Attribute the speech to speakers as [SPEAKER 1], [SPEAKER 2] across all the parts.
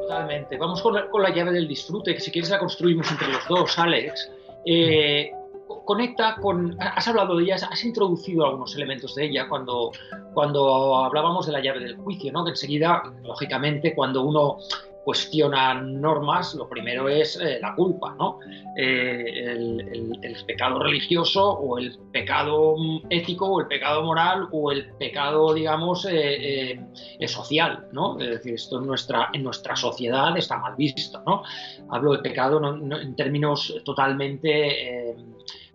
[SPEAKER 1] Totalmente. Vamos con la llave del disfrute, que si quieres la construimos entre los dos, Alex. Eh, Conecta con... Has hablado de ella, has introducido algunos elementos de ella cuando hablábamos de la llave del juicio, ¿no? Que enseguida, lógicamente, cuando uno cuestiona normas, lo primero es la culpa, ¿no? El pecado religioso o el pecado ético o el pecado moral o el pecado, digamos, social, ¿no? Es decir, esto en nuestra sociedad está mal visto, ¿no? Hablo de pecado en términos totalmente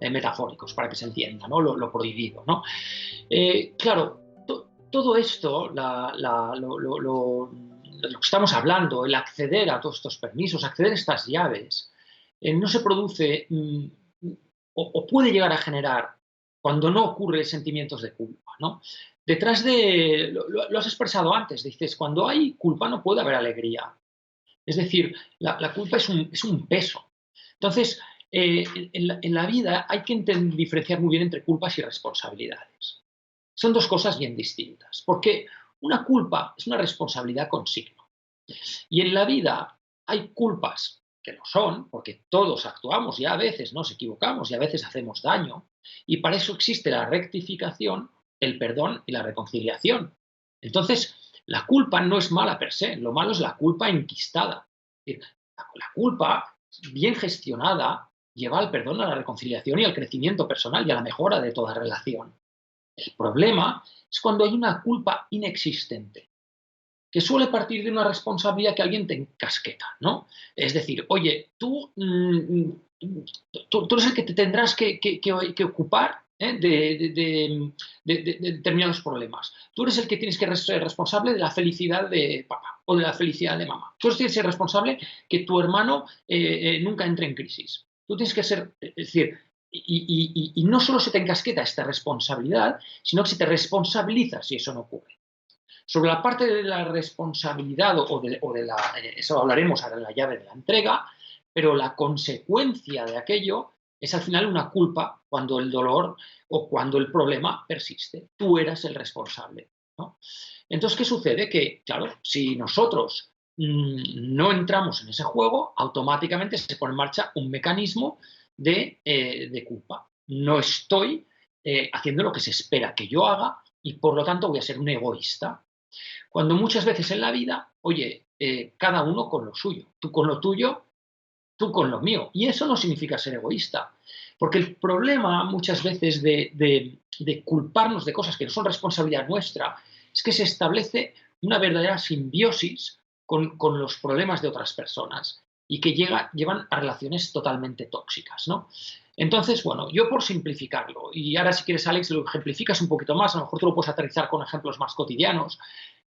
[SPEAKER 1] metafóricos, para que se entienda, ¿no? Lo prohibido, ¿no? Claro, todo esto, lo que estamos hablando, el acceder a todos estos permisos, acceder a estas llaves, no se produce o puede llegar a generar cuando no ocurre sentimientos de culpa, ¿no? Detrás de, lo has expresado antes, dices, cuando hay culpa no puede haber alegría. Es decir, la culpa es un peso. Entonces, en la vida hay que diferenciar muy bien entre culpas y responsabilidades. Son dos cosas bien distintas, porque una culpa es una responsabilidad con signo. Y en la vida hay culpas que lo son, porque todos actuamos y a veces nos equivocamos y a veces hacemos daño, y para eso existe la rectificación, el perdón y la reconciliación. Entonces, la culpa no es mala per se, lo malo es la culpa enquistada. La culpa, bien gestionada, lleva al perdón, a la reconciliación y al crecimiento personal y a la mejora de toda relación. El problema es cuando hay una culpa inexistente, que suele partir de una responsabilidad que alguien te encasqueta, ¿no? Es decir, oye, tú eres el que te tendrás que ocupar de determinados problemas. Tú eres el que tienes que ser responsable de la felicidad de papá o de la felicidad de mamá. Tú tienes que ser responsable que tu hermano nunca entre en crisis. Tú tienes que ser, es decir, y no solo se te encasqueta esta responsabilidad, sino que se te responsabiliza si eso no ocurre. Sobre la parte de la responsabilidad eso hablaremos ahora en la llave de la entrega, pero la consecuencia de aquello es al final una culpa cuando el dolor o cuando el problema persiste. Tú eras el responsable, ¿no? Entonces, ¿qué sucede? Que, claro, si nosotros no entramos en ese juego, automáticamente se pone en marcha un mecanismo de culpa. No estoy haciendo lo que se espera que yo haga y por lo tanto voy a ser un egoísta. Cuando muchas veces en la vida, oye, cada uno con lo suyo, tú con lo tuyo, tú con lo mío. Y eso no significa ser egoísta, porque el problema muchas veces de culparnos de cosas que no son responsabilidad nuestra es que se establece una verdadera simbiosis con los problemas de otras personas y que llevan a relaciones totalmente tóxicas, ¿no? Entonces, bueno, yo por simplificarlo, y ahora si quieres, Alex, lo ejemplificas un poquito más, a lo mejor tú lo puedes aterrizar con ejemplos más cotidianos,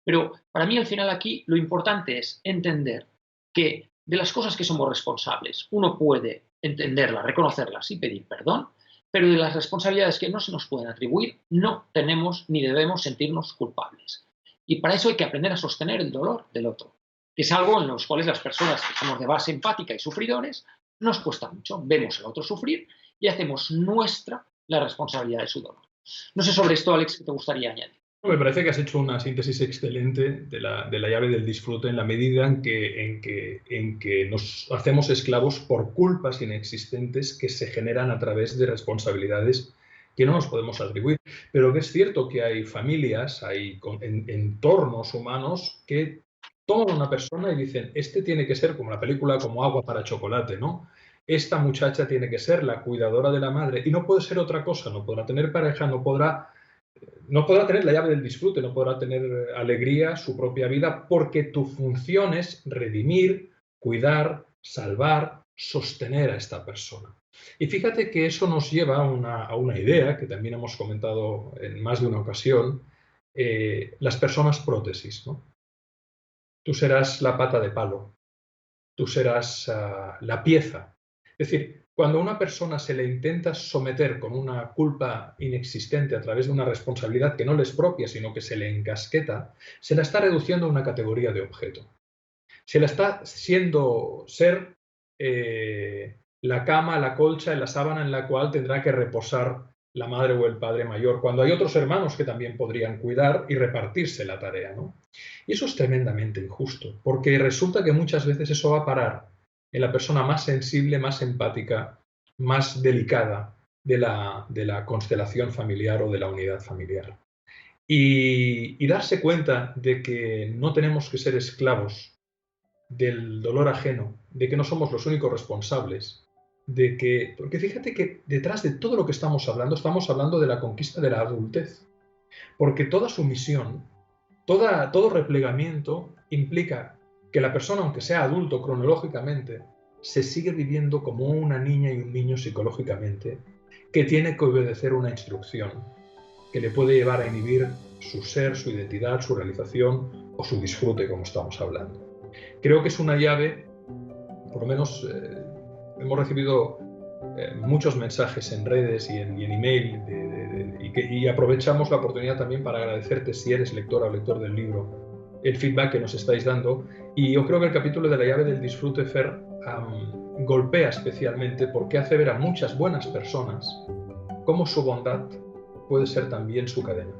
[SPEAKER 1] pero para mí al final aquí lo importante es entender que de las cosas que somos responsables, uno puede entenderlas, reconocerlas y pedir perdón, pero de las responsabilidades que no se nos pueden atribuir, no tenemos ni debemos sentirnos culpables. Y para eso hay que aprender a sostener el dolor del otro, que es algo en los cuales las personas que somos de base empática y sufridores nos cuesta mucho. Vemos al otro sufrir y hacemos nuestra la responsabilidad de su dolor. No sé sobre esto, Alex, ¿qué te gustaría añadir?
[SPEAKER 2] Me parece que has hecho una síntesis excelente de la llave del disfrute en la medida en que nos hacemos esclavos por culpas inexistentes que se generan a través de responsabilidades que no nos podemos atribuir. Pero que es cierto que hay familias, hay entornos humanos que toman a una persona y dicen, este tiene que ser como la película, como agua para chocolate, ¿no? Esta muchacha tiene que ser la cuidadora de la madre y no puede ser otra cosa, no podrá tener pareja, no podrá tener la llave del disfrute, no podrá tener alegría, su propia vida, porque tu función es redimir, cuidar, salvar, sostener a esta persona. Y fíjate que eso nos lleva a una idea que también hemos comentado en más de una ocasión, las personas prótesis, ¿no? Tú serás la pata de palo, tú serás la pieza. Es decir, cuando a una persona se le intenta someter con una culpa inexistente a través de una responsabilidad que no le es propia, sino que se le encasqueta, se la está reduciendo a una categoría de objeto. Se la está haciendo ser la cama, la colcha, la sábana en la cual tendrá que reposar la madre o el padre mayor, cuando hay otros hermanos que también podrían cuidar y repartirse la tarea, ¿no? Y eso es tremendamente injusto, porque resulta que muchas veces eso va a parar en la persona más sensible, más empática, más delicada de la constelación familiar o de la unidad familiar. Y darse cuenta de que no tenemos que ser esclavos del dolor ajeno, de que no somos los únicos responsables, porque fíjate que detrás de todo lo que estamos hablando de la conquista de la adultez, porque toda sumisión, todo replegamiento implica que la persona, aunque sea adulto cronológicamente, se sigue viviendo como una niña y un niño psicológicamente, que tiene que obedecer una instrucción, que le puede llevar a inhibir su ser, su identidad, su realización o su disfrute, como estamos hablando. Creo que es una llave, por lo menos hemos recibido muchos mensajes en redes y en email y aprovechamos la oportunidad también para agradecerte, si eres lectora o lector del libro, el feedback que nos estáis dando. Y yo creo que el capítulo de la llave del disfrute, Fer, golpea especialmente porque hace ver a muchas buenas personas cómo su bondad puede ser también su cadena.